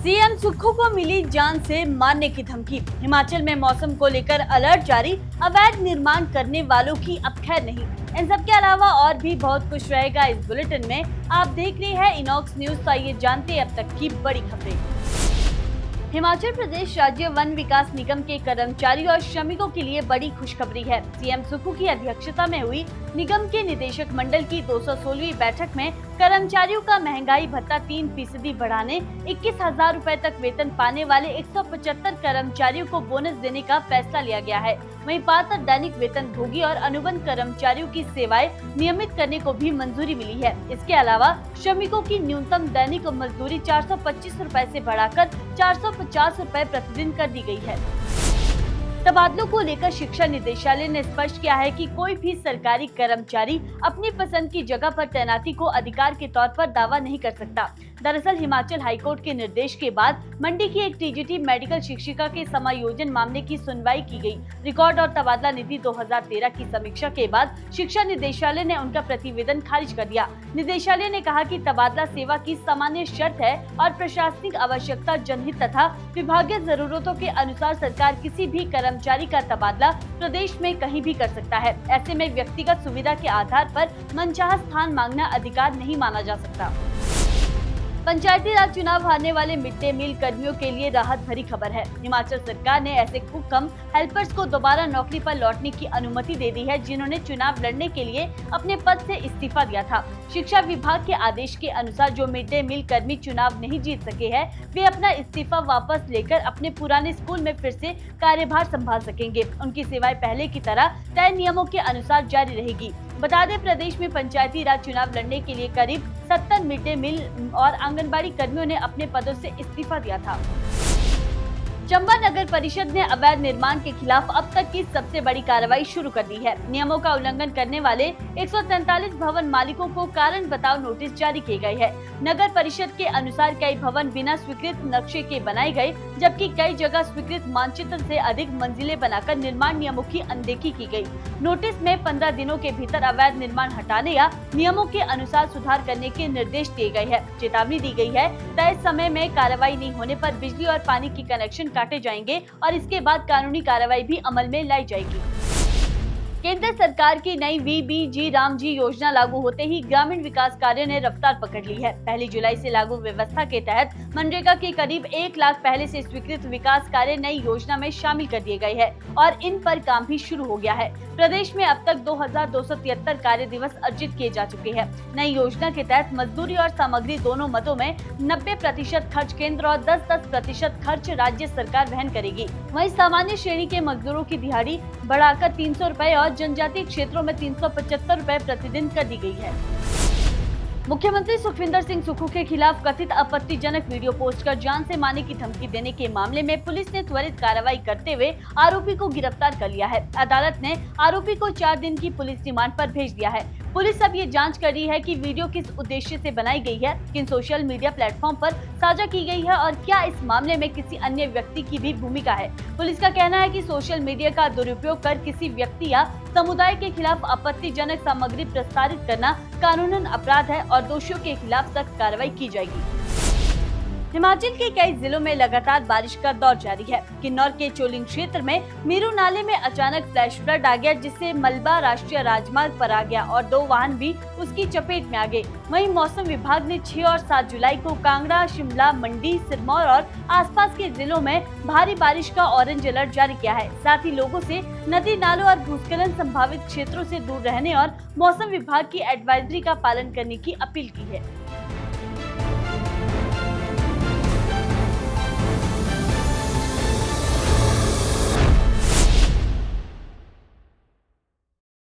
CM Sukhu को मिली जान से मारने की धमकी। हिमाचल में मौसम को लेकर अलर्ट जारी। अवैध निर्माण करने वालों की अब खैर नहीं। इन सब के अलावा और भी बहुत कुछ रहेगा इस बुलेटिन में। आप देख रहे हैं इनॉक्स न्यूज, तो आइए जानते हैं अब तक की बड़ी खबरें। हिमाचल प्रदेश राज्य वन विकास निगम के कर्मचारियों और श्रमिकों के लिए बड़ी खुशखबरी है। सीएम सुक्खू की अध्यक्षता में हुई निगम के निदेशक मंडल की 216वीं बैठक में कर्मचारियों का महंगाई भत्ता 3% बढ़ाने, 21,000 रुपए तक वेतन पाने वाले 175 कर्मचारियों को बोनस देने का फैसला लिया गया है। वहीं पात्र दैनिक वेतन भोगी और अनुबंध कर्मचारियों की सेवाएं नियमित करने को भी मंजूरी मिली है। इसके अलावा श्रमिकों की न्यूनतम दैनिक मजदूरी 425 रुपए से बढ़ाकर 450 रुपए प्रतिदिन कर दी गई है। तबादलों को लेकर शिक्षा निदेशालय ने स्पष्ट किया है कि कोई भी सरकारी कर्मचारी अपनी पसंद की जगह पर तैनाती को अधिकार के तौर पर दावा नहीं कर सकता। दरअसल हिमाचल हाईकोर्ट के निर्देश के बाद मंडी की एक टीजीटी मेडिकल शिक्षिका के समायोजन मामले की सुनवाई की गई। रिकॉर्ड और तबादला नीति 2013 की समीक्षा के बाद शिक्षा निदेशालय ने उनका प्रतिवेदन खारिज कर दिया। निदेशालय ने कहा कि तबादला सेवा की सामान्य शर्त है और प्रशासनिक आवश्यकता, जनहित तथा विभागीय जरूरतों के अनुसार सरकार किसी भी कर्मचारी का तबादला प्रदेश में कहीं भी कर सकता है। ऐसे में व्यक्तिगत सुविधा के आधार पर मनचाहा स्थान मांगना अधिकार नहीं माना जा सकता। पंचायती राज चुनाव हारने वाले मिड डे मील कर्मियों के लिए राहत भरी खबर है। हिमाचल सरकार ने ऐसे कुक कम हेल्पर्स को दोबारा नौकरी पर लौटने की अनुमति दे दी है, जिन्होंने चुनाव लड़ने के लिए अपने पद से इस्तीफा दिया था। शिक्षा विभाग के आदेश के अनुसार जो मिड डे मील कर्मी चुनाव नहीं जीत सके हैं, वे अपना इस्तीफा वापस लेकर अपने पुराने स्कूल में फिर से कार्यभार संभाल सकेंगे। उनकी सेवाएं पहले की तरह तय नियमों के अनुसार जारी रहेगी। बता दें, प्रदेश में पंचायती राज चुनाव लड़ने के लिए करीब 70 मिड डे मील और आंगनबाड़ी कर्मियों ने अपने पदों से इस्तीफा दिया था। चंबा नगर परिषद ने अवैध निर्माण के खिलाफ अब तक की सबसे बड़ी कार्रवाई शुरू कर दी है। नियमों का उल्लंघन करने वाले 143 भवन मालिकों को कारण बताओ नोटिस जारी किए गए हैं। नगर परिषद के अनुसार कई भवन बिना स्वीकृत नक्शे के बनाए गए, जबकि कई जगह स्वीकृत मानचित्र से अधिक मंजिलें बनाकर निर्माण नियमों की अनदेखी की गई। नोटिस में 15 दिनों के भीतर अवैध निर्माण हटाने या नियमों के अनुसार सुधार करने के निर्देश दिए गए हैं। चेतावनी दी गई है, तय समय में कार्रवाई नहीं होने पर बिजली और पानी की कनेक्शन काटे जाएंगे और इसके बाद कानूनी कार्रवाई भी अमल में लाई जाएगी। केंद्र सरकार की नई वीबीजी रामजी योजना लागू होते ही ग्रामीण विकास कार्य ने रफ्तार पकड़ ली है। 1 जुलाई से लागू व्यवस्था के तहत मनरेगा के करीब 1 लाख पहले से स्वीकृत विकास कार्य नई योजना में शामिल कर दिए गए हैं और इन पर काम भी शुरू हो गया है। प्रदेश में अब तक 2273 कार्य दिवस अर्जित किए जा चुके हैं। नई योजना के तहत मजदूरी और सामग्री दोनों मदों में 90% खर्च केंद्र और 10% खर्च राज्य सरकार वहन करेगी। वहीं सामान्य श्रेणी के मजदूरों की दिहाड़ी बढ़ाकर 300 रुपए और जनजातीय क्षेत्रों में 375 रुपए प्रतिदिन कर दी गई है। मुख्यमंत्री सुखविंदर सिंह सुक्खू के खिलाफ कथित आपत्तिजनक वीडियो पोस्ट कर जान से मारने की धमकी देने के मामले में पुलिस ने त्वरित कार्रवाई करते हुए आरोपी को गिरफ्तार कर लिया है। अदालत ने आरोपी को 4 दिन की पुलिस रिमांड पर भेज दिया है। पुलिस अब ये जांच कर रही है कि वीडियो किस उद्देश्य से बनाई गई है, किन सोशल मीडिया प्लेटफॉर्म पर साझा की गई है और क्या इस मामले में किसी अन्य व्यक्ति की भी भूमिका है। पुलिस का कहना है कि सोशल मीडिया का दुरुपयोग कर किसी व्यक्ति या समुदाय के खिलाफ आपत्तिजनक सामग्री प्रसारित करना कानूनन अपराध है और दोषियों के खिलाफ सख्त कार्रवाई की जाएगी। हिमाचल के कई जिलों में लगातार बारिश का दौर जारी है। किन्नौर के चोलिंग क्षेत्र में मीरू नाले में अचानक फ्लैश फ्लड आ गया, जिससे मलबा राष्ट्रीय राजमार्ग पर आ गया और 2 वाहन भी उसकी चपेट में आ गए। वहीं मौसम विभाग ने 6 और 7 जुलाई को कांगड़ा, शिमला, मंडी, सिरमौर और आसपास के जिलों में भारी बारिश का ऑरेंज अलर्ट जारी किया है। साथ ही लोगों से नदी नालों और भूस्खलन संभावित क्षेत्रों से दूर रहने और मौसम विभाग की एडवाइजरी का पालन करने की अपील की है।